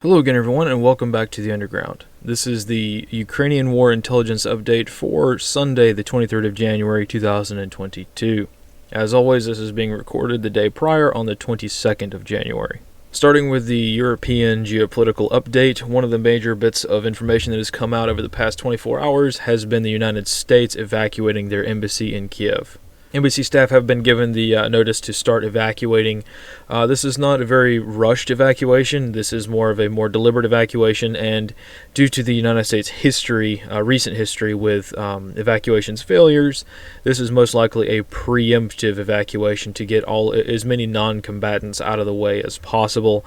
Hello again everyone, and welcome back to the Underground. This is the Ukrainian War Intelligence Update for Sunday the 23rd of January 2022. As always, this is being recorded the day prior on the 22nd of January. Starting with the European geopolitical update, one of the major bits of information that has come out over the past 24 hours has been the United States evacuating their embassy in Kiev. Embassy staff have been given the notice to start evacuating. This is not a very rushed evacuation. This is more of a more deliberate evacuation, and due to the United States history, recent history with evacuations failures, this is most likely a preemptive evacuation to get as many non-combatants out of the way as possible,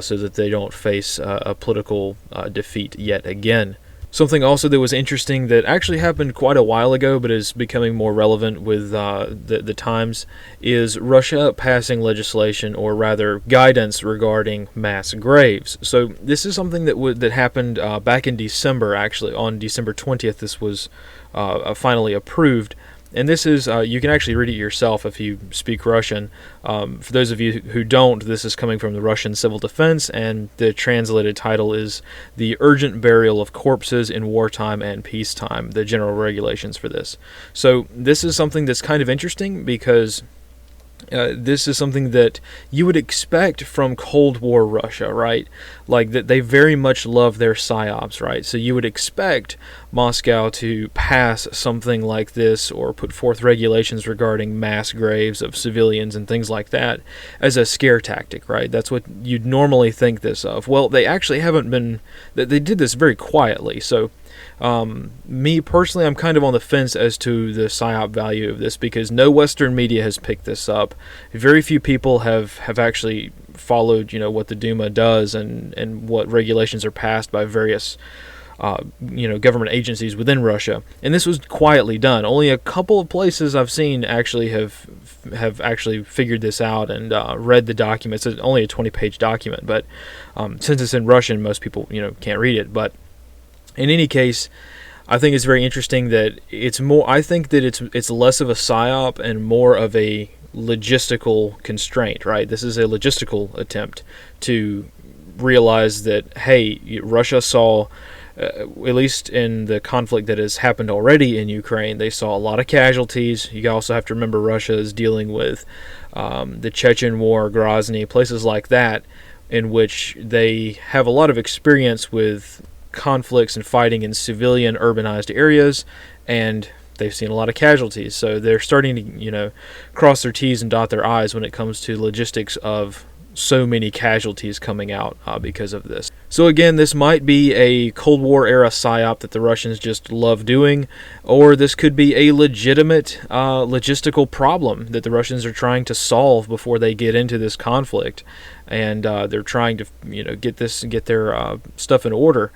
so that they don't face a political defeat yet again. Something also that was interesting that actually happened quite a while ago but is becoming more relevant with the times is Russia passing legislation, or rather guidance, regarding mass graves. So this is something that happened back in December. Actually, on December 20th, this was finally approved. And this is, you can actually read it yourself if you speak Russian. For those of you who don't, this is coming from the Russian Civil Defense, and the translated title is The Urgent Burial of Corpses in Wartime and Peacetime, the general regulations for this. So this is something that's kind of interesting because this is something that you would expect from Cold War Russia, right? Like that they very much love their psyops, right? So you would expect Moscow to pass something like this or put forth regulations regarding mass graves of civilians and things like that as a scare tactic, right? That's what you'd normally think this of. Well, they actually haven't been, they did this very quietly. So me personally, I'm kind of on the fence as to the psyop value of this, because no Western media has picked this up. Very few people have actually followed, what the Duma does and what regulations are passed by various government agencies within Russia. And this was quietly done. Only a couple of places I've seen actually have actually figured this out and read the document. It's only a 20-page document, but since it's in Russian, most people can't read it. But in any case, I think it's very interesting that it's more. I think that it's less of a psyop and more of a logistical constraint, right? This is a logistical attempt to realize that, hey, Russia saw, at least in the conflict that has happened already in Ukraine, they saw a lot of casualties. You also have to remember Russia is dealing with the Chechen War, Grozny, places like that, in which they have a lot of experience with conflicts and fighting in civilian urbanized areas, and they've seen a lot of casualties. So they're starting to cross their T's and dot their I's when it comes to logistics of so many casualties coming out because of this. So again, this might be a Cold War era psyop that the Russians just love doing, or this could be a legitimate logistical problem that the Russians are trying to solve before they get into this conflict, and they're trying to get their stuff in order.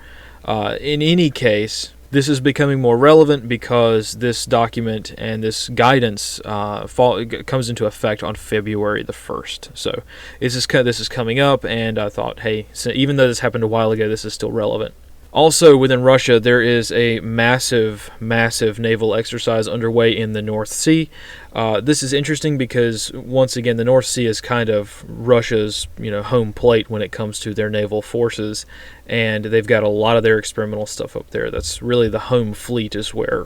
In any case, this is becoming more relevant because this document and this guidance comes into effect on February the 1st. So this is coming up, and I thought, hey, so even though this happened a while ago, this is still relevant. Also, within Russia, there is a massive naval exercise underway in the North Sea. This is interesting because, once again, the North Sea is kind of Russia's, home plate when it comes to their naval forces, and they've got a lot of their experimental stuff up there. That's really the home fleet, is where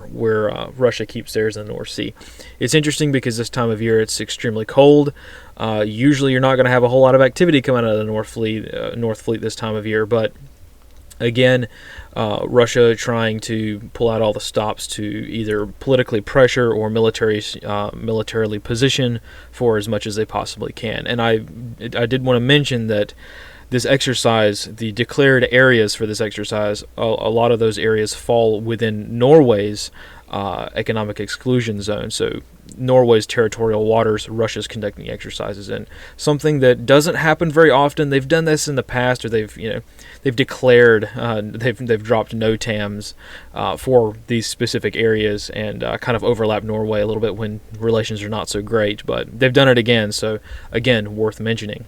Russia keeps theirs in the North Sea. It's interesting because this time of year it's extremely cold. Usually, you're not going to have a whole lot of activity coming out of the North Fleet this time of year, but again, Russia trying to pull out all the stops to either politically pressure or militarily position for as much as they possibly can. And I did want to mention that this exercise, the declared areas for this exercise, a lot of those areas fall within Norway's economic exclusion zone. So Norway's territorial waters, Russia's conducting exercises in. Something that doesn't happen very often. They've done this in the past, or they've declared, they've dropped NOTAMs for these specific areas, and kind of overlap Norway a little bit when relations are not so great. But they've done it again, so again, worth mentioning.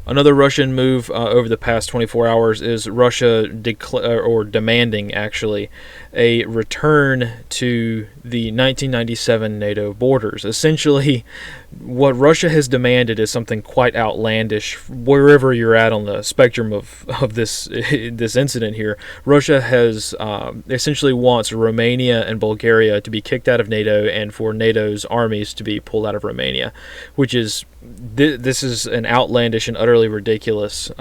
Another Russian move over the past 24 hours is Russia demanding, actually, a return to the 1997 NATO borders. Essentially, what Russia has demanded is something quite outlandish wherever you're at on the spectrum of this incident here. Russia has essentially wants Romania and Bulgaria to be kicked out of NATO and for NATO's armies to be pulled out of Romania, which is this is an outlandish and utterly ridiculous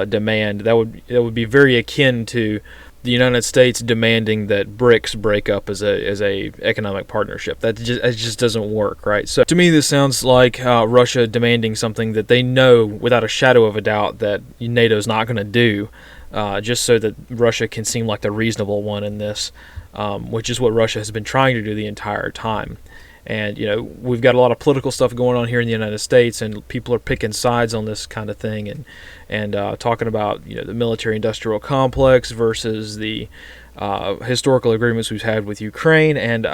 demand. That would be very akin to the United States demanding that BRICS break up as a economic partnership. It just doesn't work, right? So to me, this sounds like Russia demanding something that they know without a shadow of a doubt that NATO's not going to do, just so that Russia can seem like the reasonable one in this, which is what Russia has been trying to do the entire time. And, we've got a lot of political stuff going on here in the United States, and people are picking sides on this kind of thing and talking about, the military-industrial complex versus the historical agreements we've had with Ukraine, and,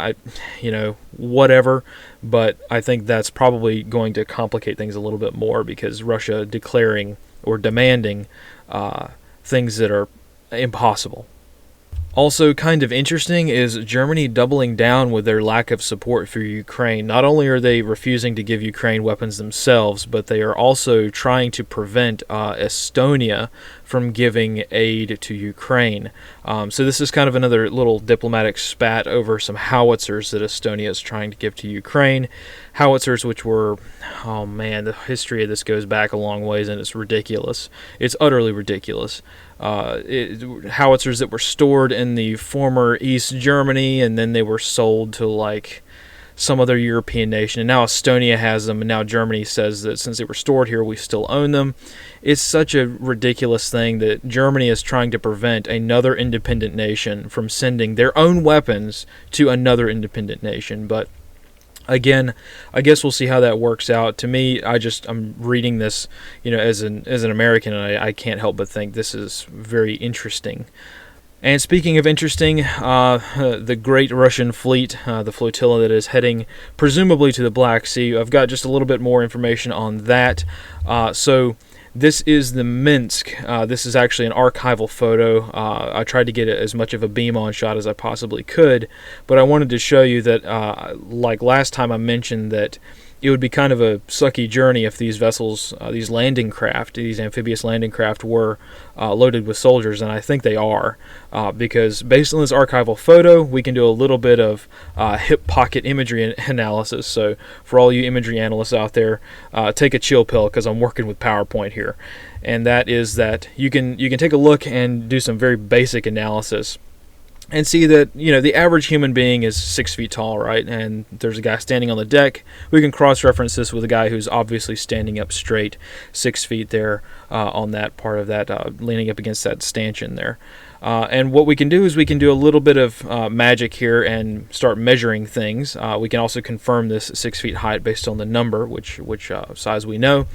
whatever. But I think that's probably going to complicate things a little bit more because Russia declaring or demanding things that are impossible. Also, kind of interesting is Germany doubling down with their lack of support for Ukraine. Not only are they refusing to give Ukraine weapons themselves, but they are also trying to prevent Estonia from giving aid to Ukraine. So this is kind of another little diplomatic spat over some howitzers that Estonia is trying to give to Ukraine. Howitzers which were, oh man, the history of this goes back a long ways, and it's ridiculous. It's utterly ridiculous. Howitzers that were stored in the former East Germany, and then they were sold to like some other European nation, and now Estonia has them, and now Germany says that since they were stored here, we still own them. It's such a ridiculous thing that Germany is trying to prevent another independent nation from sending their own weapons to another independent nation. But again, I guess we'll see how that works out. To me, I'm reading this, as an American, and I can't help but think this is very interesting. And speaking of interesting, the great Russian fleet, the flotilla that is heading presumably to the Black Sea, I've got just a little bit more information on that. So this is the Minsk. This is actually an archival photo. I tried to get as much of a beam-on shot as I possibly could, but I wanted to show you that, like last time I mentioned that it would be kind of a sucky journey if these vessels, these landing craft, these amphibious landing craft were loaded with soldiers, and I think they are, because based on this archival photo, we can do a little bit of hip pocket imagery analysis. So for all you imagery analysts out there, take a chill pill because I'm working with PowerPoint here, and that is that you can take a look and do some very basic analysis and see that, the average human being is 6 feet tall, right? And there's a guy standing on the deck. We can cross-reference this with a guy who's obviously standing up straight, 6 feet there on that part of that, leaning up against that stanchion there. And what we can do is we can do a little bit of magic here and start measuring things. We can also confirm this 6 feet height based on the number, which size we know.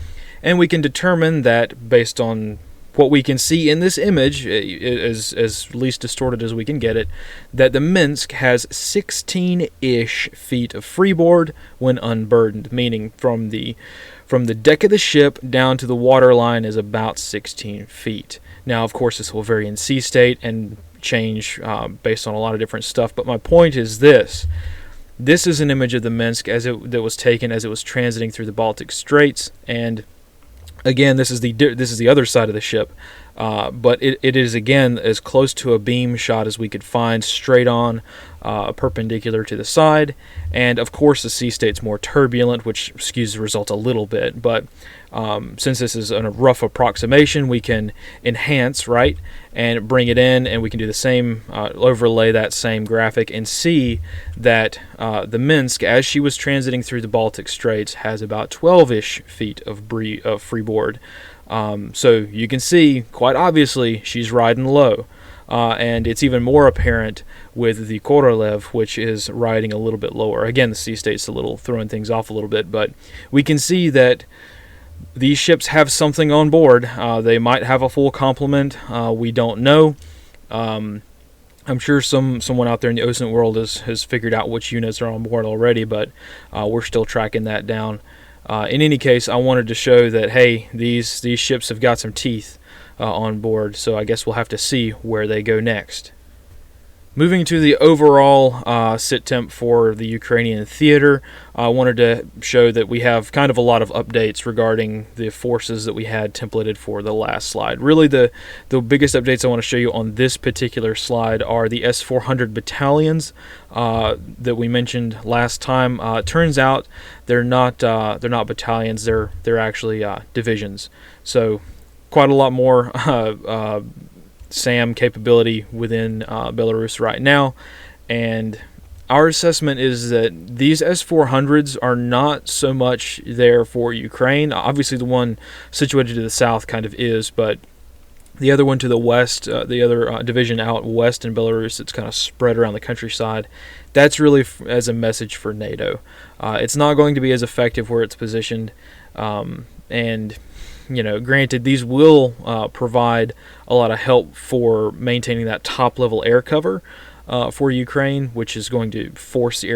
And we can determine that based on what we can see in this image, as least distorted as we can get it, that the Minsk has 16-ish feet of freeboard when unburdened, meaning from the deck of the ship down to the waterline is about 16 feet. Now, of course, this will vary in sea state and change based on a lot of different stuff, but my point is this. This is an image of the Minsk that was taken as it was transiting through the Baltic Straits, and again, this is the other side of the ship, but it is again as close to a beam shot as we could find, straight on, perpendicular to the side, and of course the sea state's more turbulent, which skews the result a little bit. But since this is a rough approximation, we can enhance, right, and bring it in, and we can do the same, overlay that same graphic and see that the Minsk, as she was transiting through the Baltic Straits, has about 12-ish feet of freeboard. So you can see, quite obviously, she's riding low. And it's even more apparent with the Korolev, which is riding a little bit lower. Again, the sea state's throwing things off a little bit, but we can see that these ships have something on board. They might have a full complement. We don't know. I'm sure someone out there in the ocean world has figured out which units are on board already, but we're still tracking that down. In any case, I wanted to show that, hey, these ships have got some teeth on board, so I guess we'll have to see where they go next. Moving to the overall sit temp for the Ukrainian theater, I wanted to show that we have kind of a lot of updates regarding the forces that we had templated for the last slide. Really, the biggest updates I want to show you on this particular slide are the S-400 battalions that we mentioned last time. Turns out they're not battalions; they're actually divisions. So quite a lot more SAM capability within Belarus right now, and our assessment is that these S-400s are not so much there for Ukraine. Obviously the one situated to the south kind of is, but the other one to the west, the other division out west in Belarus, it's kind of spread around the countryside, that's really as a message for NATO. It's not going to be as effective where it's positioned, and granted, these will provide a lot of help for maintaining that top-level air cover for Ukraine, which is going to force the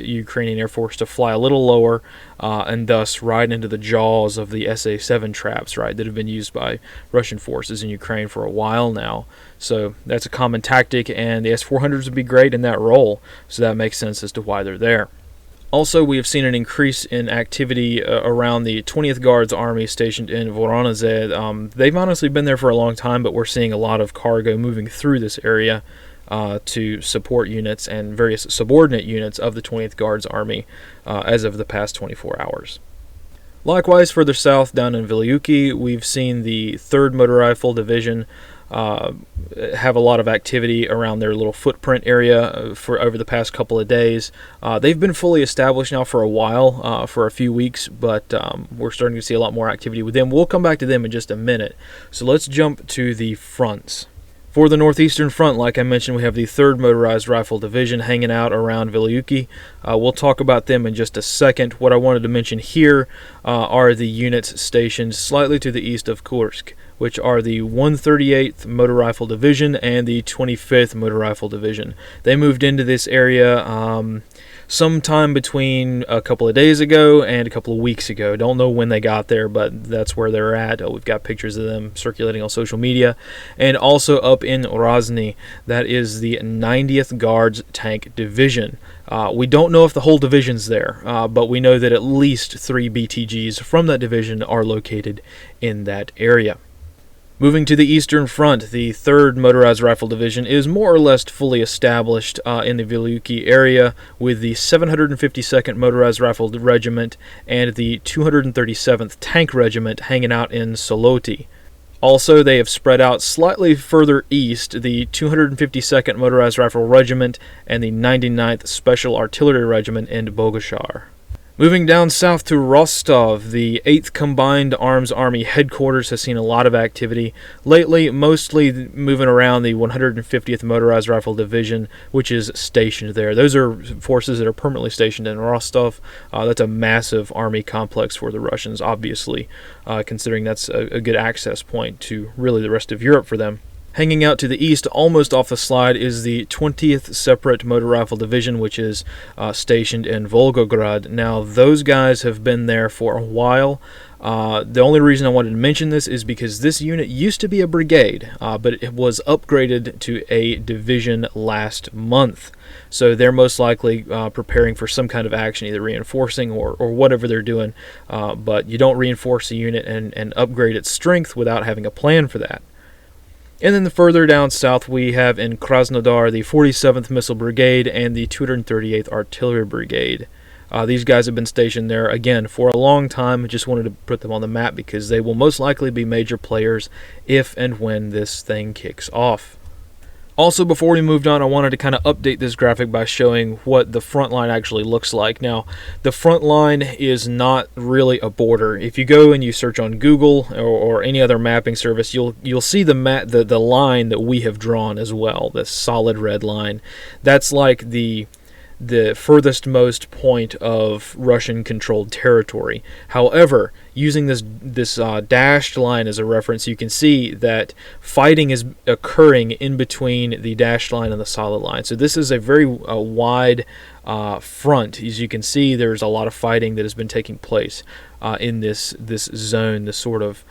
Ukrainian Air Force to fly a little lower and thus right into the jaws of the SA-7 traps, right, that have been used by Russian forces in Ukraine for a while now. So that's a common tactic, and the S-400s would be great in that role, so that makes sense as to why they're there. Also, we have seen an increase in activity around the 20th Guards Army stationed in Voronezh. They've honestly been there for a long time, but we're seeing a lot of cargo moving through this area to support units and various subordinate units of the 20th Guards Army as of the past 24 hours. Likewise, further south down in Vilyuki, we've seen the 3rd Motor Rifle Division have a lot of activity around their little footprint area for over the past couple of days. They've been fully established now for a while, for a few weeks, but we're starting to see a lot more activity with them. We'll come back to them in just a minute. So let's jump to the fronts. For the Northeastern Front, like I mentioned, we have the 3rd Motorized Rifle Division hanging out around Vilyuki. We'll talk about them in just a second. What I wanted to mention here are the units stationed slightly to the east of Kursk, which are the 138th Motor Rifle Division and the 25th Motor Rifle Division. They moved into this area sometime between a couple of days ago and a couple of weeks ago. Don't know when they got there, but that's where they're at. We've got pictures of them circulating on social media. And also up in Razny, that is the 90th Guards Tank Division. We don't know if the whole division's there, but we know that at least 3 BTGs from that division are located in that area. Moving to the Eastern Front, the 3rd Motorized Rifle Division is more or less fully established in the Vilyuki area with the 752nd Motorized Rifle Regiment and the 237th Tank Regiment hanging out in Soloti. Also, they have spread out slightly further east the 252nd Motorized Rifle Regiment and the 99th Special Artillery Regiment in Bogushar. Moving down south to Rostov, the 8th Combined Arms Army Headquarters has seen a lot of activity. Lately, mostly moving around the 150th Motorized Rifle Division, which is stationed there. Those are forces that are permanently stationed in Rostov. That's a massive army complex for the Russians, obviously, considering that's a good access point to really the rest of Europe for them. Hanging out to the east, almost off the slide, is the 20th Separate Motor Rifle Division, which is stationed in Volgograd. Now, those guys have been there for a while. The only reason I wanted to mention this is because this unit used to be a brigade, but it was upgraded to a division last month. So they're most likely preparing for some kind of action, either reinforcing or whatever they're doing. But you don't reinforce a unit and upgrade its strength without having a plan for that. And then further down south, we have in Krasnodar the 47th Missile Brigade and the 238th Artillery Brigade. These guys have been stationed there, again, for a long time. I just wanted to put them on the map because they will most likely be major players if and when this thing kicks off. Also, before we moved on, I wanted to kind of update this graphic by showing what the front line actually looks like. Now, the front line is not really a border. If you go and you search on Google or any other mapping service, you'll see the line that we have drawn as well, this solid red line. That's like the the furthest most point of Russian-controlled territory. However, using this dashed line as a reference, you can see that fighting is occurring in between the dashed line and the solid line. So this is a very wide front. As you can see, there's a lot of fighting that has been taking place in this zone, this sort of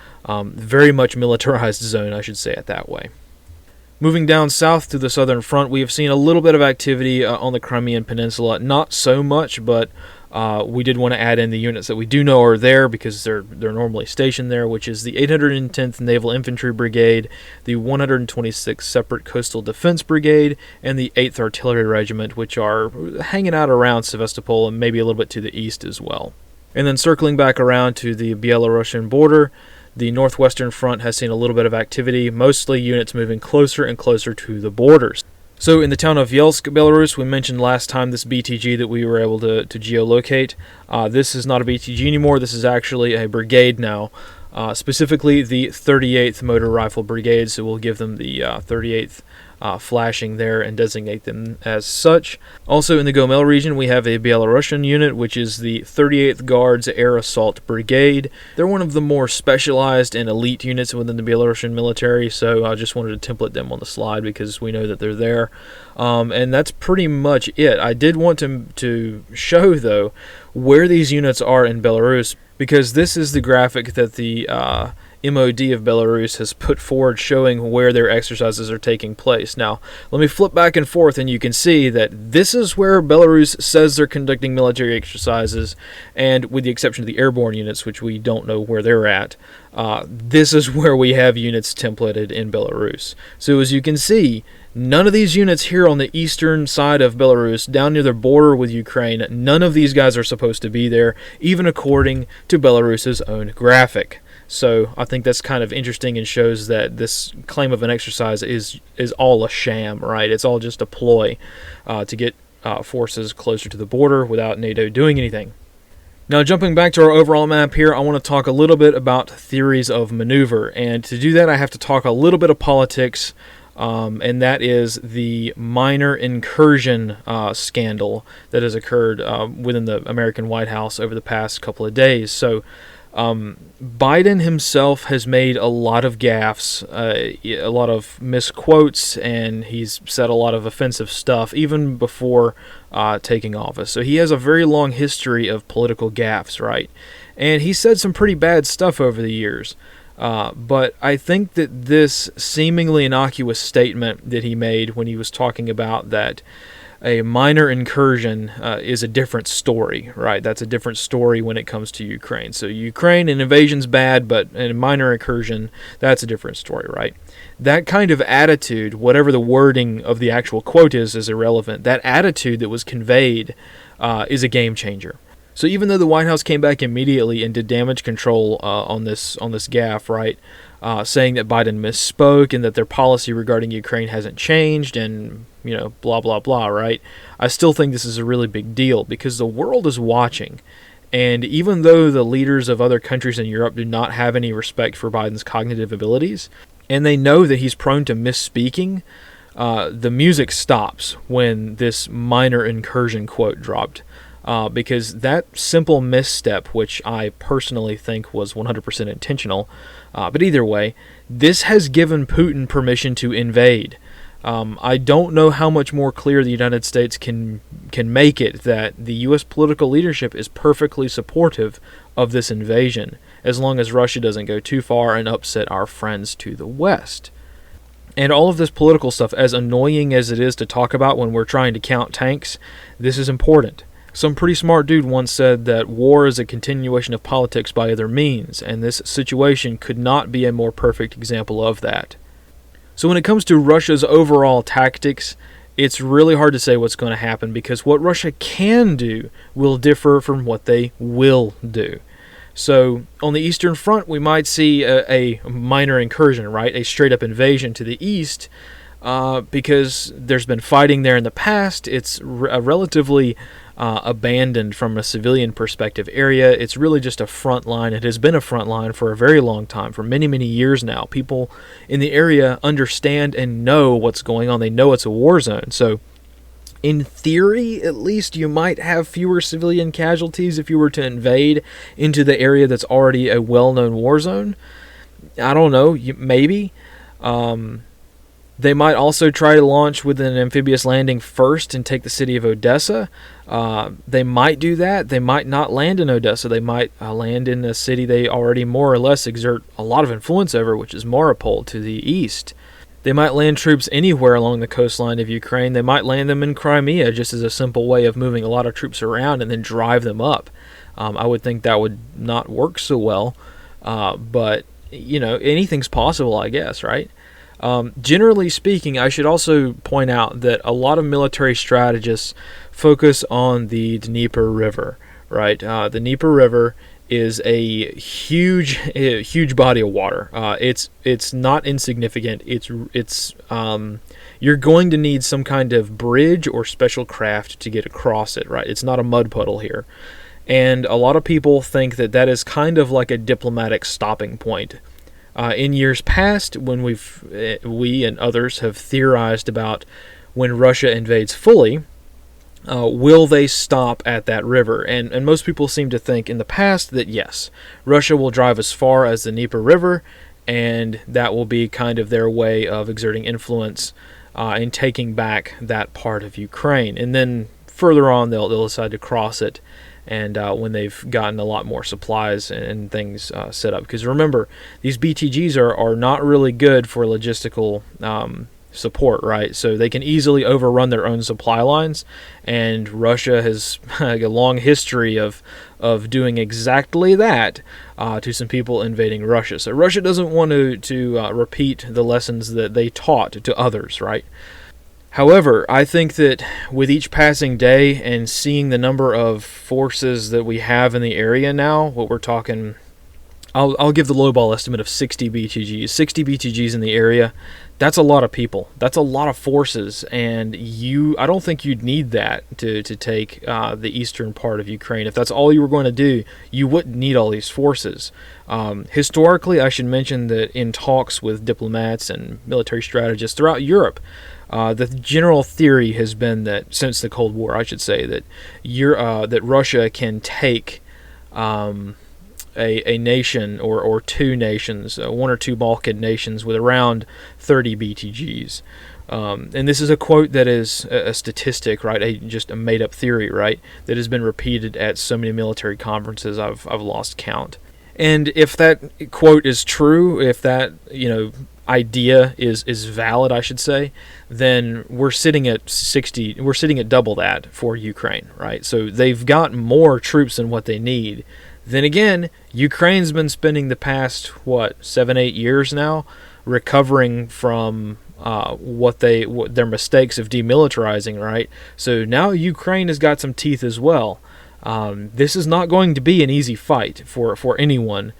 very much militarized zone, I should say it that way. Moving down south to the southern front, we have seen a little bit of activity on the Crimean Peninsula. Not so much, but we did want to add in the units that we do know are there because they're normally stationed there, which is the 810th Naval Infantry Brigade, the 126th Separate Coastal Defense Brigade, and the 8th Artillery Regiment, which are hanging out around Sevastopol and maybe a little bit to the east as well. And then circling back around to the Belarusian border, the Northwestern Front has seen a little bit of activity, mostly units moving closer and closer to the borders. So in the town of Yelsk, Belarus, we mentioned last time this BTG that we were able to geolocate. This is not a BTG anymore. This is actually a brigade now, specifically the 38th Motor Rifle Brigade, so we'll give them the 38th flashing there and designate them as such. Also in the Gomel region, we have a Belarusian unit, which is the 38th Guards Air Assault Brigade. They're one of the more specialized and elite units within the Belarusian military, so I just wanted to template them on the slide because we know that they're there. And that's pretty much it. I did want to show, though, where these units are in Belarus, because this is the graphic that the MOD of Belarus has put forward showing where their exercises are taking place. Now, let me flip back and forth and you can see that this is where Belarus says they're conducting military exercises, and with the exception of the airborne units, which we don't know where they're at, this is where we have units templated in Belarus. So as you can see, none of these units here on the eastern side of Belarus, down near the border with Ukraine, none of these guys are supposed to be there, even according to Belarus's own graphic. So I think that's kind of interesting and shows that this claim of an exercise is all a sham, right? It's all just a ploy to get forces closer to the border without NATO doing anything. Now, jumping back to our overall map here, I want to talk a little bit about theories of maneuver. And to do that, I have to talk a little bit of politics, and that is the minor incursion scandal that has occurred within the American White House over the past couple of days. So Biden himself has made a lot of gaffes, a lot of misquotes, and he's said a lot of offensive stuff even before taking office. So he has a very long history of political gaffes, right? And he said some pretty bad stuff over the years. But I think that this seemingly innocuous statement that he made when he was talking about that a minor incursion is a different story, right? That's a different story when it comes to Ukraine. So Ukraine, an invasion's bad, but a minor incursion, that's a different story, right? That kind of attitude, whatever the wording of the actual quote is irrelevant. That attitude that was conveyed is a game changer. So even though the White House came back immediately and did damage control on this gaffe, right, saying that Biden misspoke and that their policy regarding Ukraine hasn't changed and, you know, blah, blah, blah, right, I still think this is a really big deal because the world is watching. And even though the leaders of other countries in Europe do not have any respect for Biden's cognitive abilities, and they know that he's prone to misspeaking, the music stops when this minor incursion quote dropped. Because that simple misstep, which I personally think was 100% intentional, but either way, this has given Putin permission to invade. I don't know how much more clear the United States can make it that the U.S. political leadership is perfectly supportive of this invasion, as long as Russia doesn't go too far and upset our friends to the west. And all of this political stuff, as annoying as it is to talk about when we're trying to count tanks, this is important. Some pretty smart dude once said that war is a continuation of politics by other means, and this situation could not be a more perfect example of that. So when it comes to Russia's overall tactics, it's really hard to say what's going to happen because what Russia can do will differ from what they will do. So on the Eastern Front, we might see a minor incursion, right? A straight-up invasion to the east, because there's been fighting there in the past. It's a relatively abandoned from a civilian perspective area. It's really just a front line. It has been a front line for a very long time, for many, many years now. People in the area understand and know what's going on. They know it's a war zone. So In theory, at least, you might have fewer civilian casualties if you were to invade into the area that's already a well-known war zone. I don't know, maybe. They might also try to launch with an amphibious landing first and take the city of Odessa. They might do that. They might not land in Odessa. They might land in a city they already more or less exert a lot of influence over, which is Mariupol to the east. They might land troops anywhere along the coastline of Ukraine. They might land them in Crimea just as a simple way of moving a lot of troops around and then drive them up. I would think that would not work so well, but, anything's possible, I guess, right? Generally speaking, I should also point out that a lot of military strategists focus on the Dnieper River, right? The Dnieper River is a huge body of water. It's not insignificant. You're going to need some kind of bridge or special craft to get across it, right? It's not a mud puddle here. And a lot of people think that is kind of like a diplomatic stopping point. In years past, when we and others have theorized about when Russia invades fully, will they stop at that river? And most people seem to think in the past that yes, Russia will drive as far as the Dnieper River, and that will be kind of their way of exerting influence and taking back that part of Ukraine. And then further on, they'll decide to cross it, and when they've gotten a lot more supplies and things set up. Because remember, these BTGs are not really good for logistical support, right? So they can easily overrun their own supply lines, and Russia has a long history of doing exactly that to some people invading Russia. So Russia doesn't want to repeat the lessons that they taught to others, right? However, I think that with each passing day and seeing the number of forces that we have in the area now, what we're talking, I'll give the lowball estimate of 60 BTGs. 60 BTGs in the area, that's a lot of people. That's a lot of forces, and I don't think you'd need that to take the eastern part of Ukraine. If that's all you were going to do, you wouldn't need all these forces. Historically, I should mention that in talks with diplomats and military strategists throughout Europe, the general theory has been that, since the Cold War, I should say, that that Russia can take a nation or two nations, one or two Balkan nations, with around 30 BTGs. And this is a quote that is a statistic, right? Just a made-up theory, right? That has been repeated at so many military conferences, I've lost count. And if that quote is true, if that idea is valid, I should say, then we're sitting at 60. We're sitting at double that for Ukraine, right? So they've got more troops than what they need. Then again, Ukraine's been spending the past 7-8 years now recovering from their mistakes of demilitarizing, right? So now Ukraine has got some teeth as well. This is not going to be an easy fight for anyone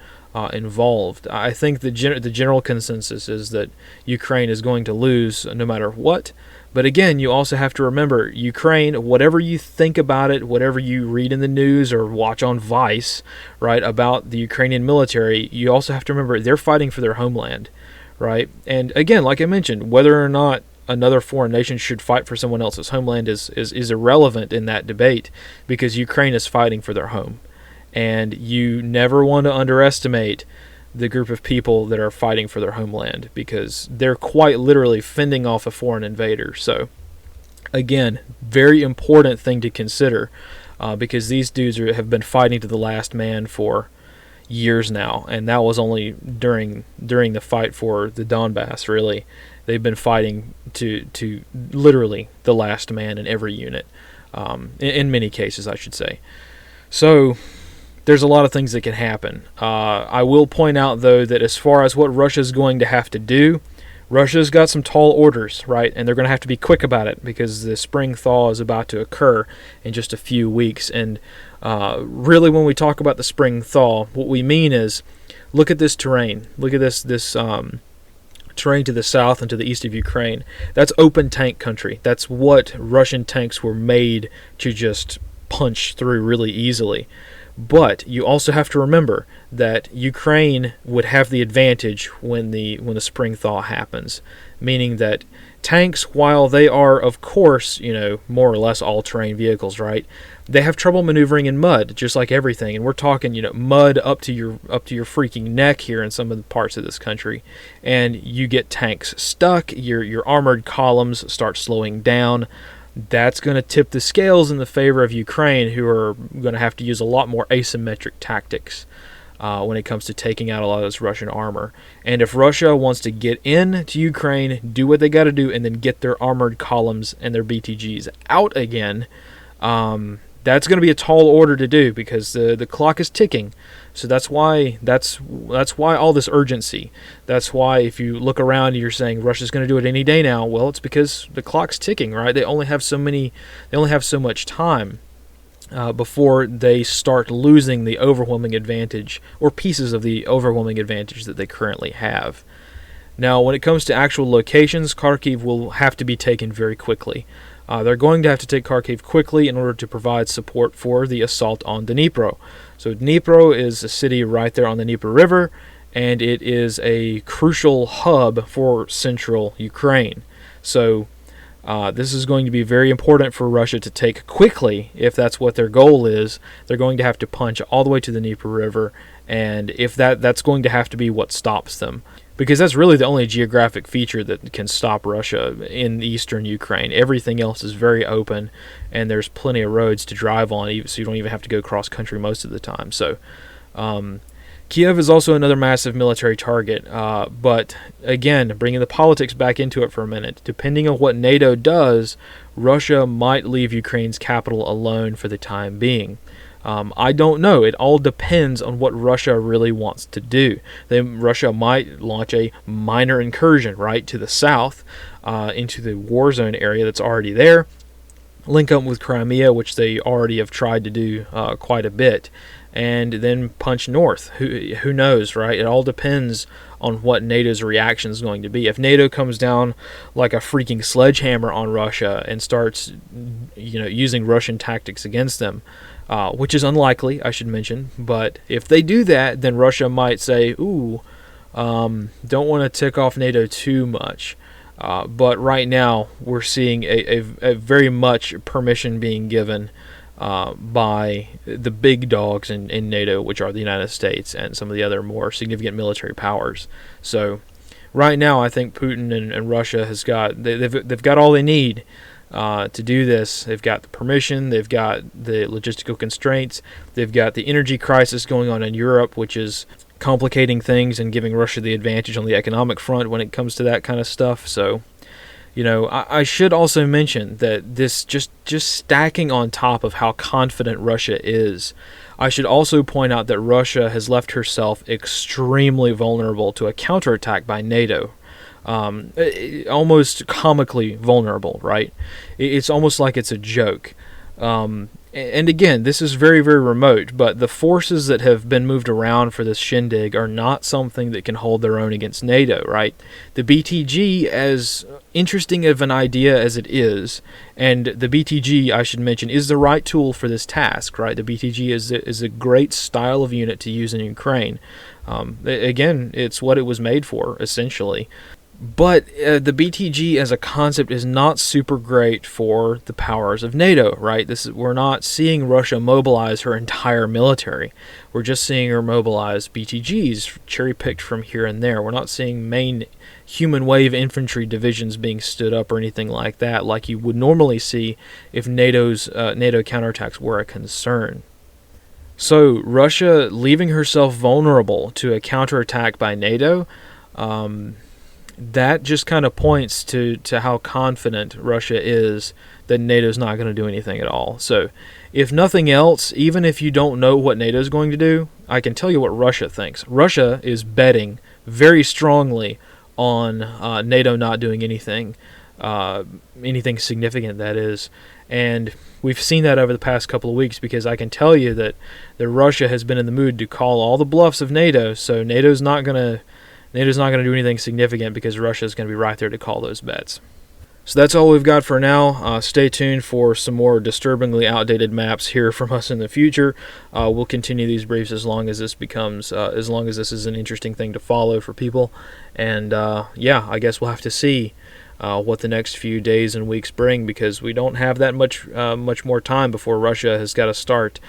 involved. I think the general consensus is that Ukraine is going to lose no matter what. But again, you also have to remember, Ukraine, whatever you think about it, whatever you read in the news or watch on Vice, right, about the Ukrainian military, you also have to remember they're fighting for their homeland, right? And again, like I mentioned, whether or not another foreign nation should fight for someone else's homeland is irrelevant in that debate, because Ukraine is fighting for their home. And you never want to underestimate the group of people that are fighting for their homeland, because they're quite literally fending off a foreign invader. So, again, very important thing to consider, because these dudes have been fighting to the last man for years now, and that was only during the fight for the Donbass, really. They've been fighting to literally the last man in every unit, in many cases, I should say. So there's a lot of things that can happen. I will point out, though, that as far as what Russia's going to have to do, Russia's got some tall orders, right? And they're going to have to be quick about it, because the spring thaw is about to occur in just a few weeks. And really, when we talk about the spring thaw, what we mean is, look at this terrain. Look at this terrain to the south and to the east of Ukraine. That's open tank country. That's what Russian tanks were made to just punch through really easily. But you also have to remember that Ukraine would have the advantage when the spring thaw happens, meaning that tanks, while they are, of course, more or less all-terrain vehicles, right? They have trouble maneuvering in mud, just like everything. And we're talking, mud up to your freaking neck here in some of the parts of this country. And you get tanks stuck. Your armored columns start slowing down. That's going to tip the scales in the favor of Ukraine, who are going to have to use a lot more asymmetric tactics when it comes to taking out a lot of this Russian armor. And if Russia wants to get into Ukraine, do what they got to do, and then get their armored columns and their BTGs out again, that's going to be a tall order to do, because the clock is ticking. So that's why all this urgency. That's why if you look around and you're saying Russia's going to do it any day now, well, it's because the clock's ticking, right? They only have so much time before they start losing the overwhelming advantage, or pieces of the overwhelming advantage that they currently have. Now, when it comes to actual locations, Kharkiv will have to be taken very quickly. They're going to have to take Kharkiv quickly in order to provide support for the assault on Dnipro. So Dnipro is a city right there on the Dnieper River, and it is a crucial hub for central Ukraine. So this is going to be very important for Russia to take quickly. If that's what their goal is, they're going to have to punch all the way to the Dnieper River, and if that's going to have to be what stops them. Because that's really the only geographic feature that can stop Russia in eastern Ukraine. Everything else is very open, and there's plenty of roads to drive on, so you don't even have to go cross-country most of the time. So Kiev is also another massive military target, but again, bringing the politics back into it for a minute, depending on what NATO does, Russia might leave Ukraine's capital alone for the time being. I don't know. It all depends on what Russia really wants to do. Russia might launch a minor incursion right to the south into the war zone area that's already there, link up with Crimea, which they already have tried to do quite a bit, and then punch north. Who knows, right? It all depends on what NATO's reaction is going to be. If NATO comes down like a freaking sledgehammer on Russia and starts using Russian tactics against them, which is unlikely, I should mention. But if they do that, then Russia might say, ooh, don't want to tick off NATO too much. But right now, we're seeing a very much permission being given by the big dogs in NATO, which are the United States and some of the other more significant military powers. So right now, I think Putin and Russia they've got all they need to do this. They've got the permission, they've got the logistical constraints, they've got the energy crisis going on in Europe, which is complicating things and giving Russia the advantage on the economic front when it comes to that kind of stuff. So, I should also mention that this just stacking on top of how confident Russia is, I should also point out that Russia has left herself extremely vulnerable to a counterattack by NATO. Almost comically vulnerable, right? It's almost like it's a joke. And again, this is very, very remote, but the forces that have been moved around for this shindig are not something that can hold their own against NATO, right? The BTG, as interesting of an idea as it is, and the BTG, I should mention, is the right tool for this task, right? The BTG is a great style of unit to use in Ukraine. Again, it's what it was made for, essentially. But the BTG as a concept is not super great for the powers of NATO, right? We're not seeing Russia mobilize her entire military. We're just seeing her mobilize BTGs, cherry-picked from here and there. We're not seeing main human wave infantry divisions being stood up or anything like that, like you would normally see if NATO counterattacks were a concern. So Russia leaving herself vulnerable to a counterattack by NATO, that just kind of points to how confident Russia is that NATO's not going to do anything at all. So, if nothing else, even if you don't know what NATO's going to do, I can tell you what Russia thinks. Russia is betting very strongly on NATO not doing anything significant, that is. And we've seen that over the past couple of weeks, because I can tell you that Russia has been in the mood to call all the bluffs of NATO, so NATO's not going to do anything significant because Russia is going to be right there to call those bets. So that's all we've got for now. Stay tuned for some more disturbingly outdated maps here from us in the future. We'll continue these briefs as long as this is an interesting thing to follow for people. And yeah, I guess we'll have to see what the next few days and weeks bring, because we don't have that much more time before Russia has got to start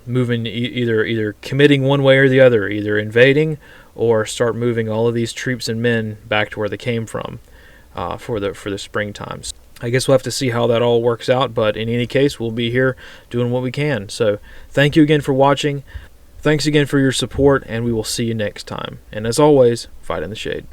moving, either committing one way or the other, either invading or start moving all of these troops and men back to where they came from. For the springtime. I guess we'll have to see how that all works out, but in any case, we'll be here doing what we can. So thank you again for watching. Thanks again for your support, and we will see you next time. And as always, fight in the shade.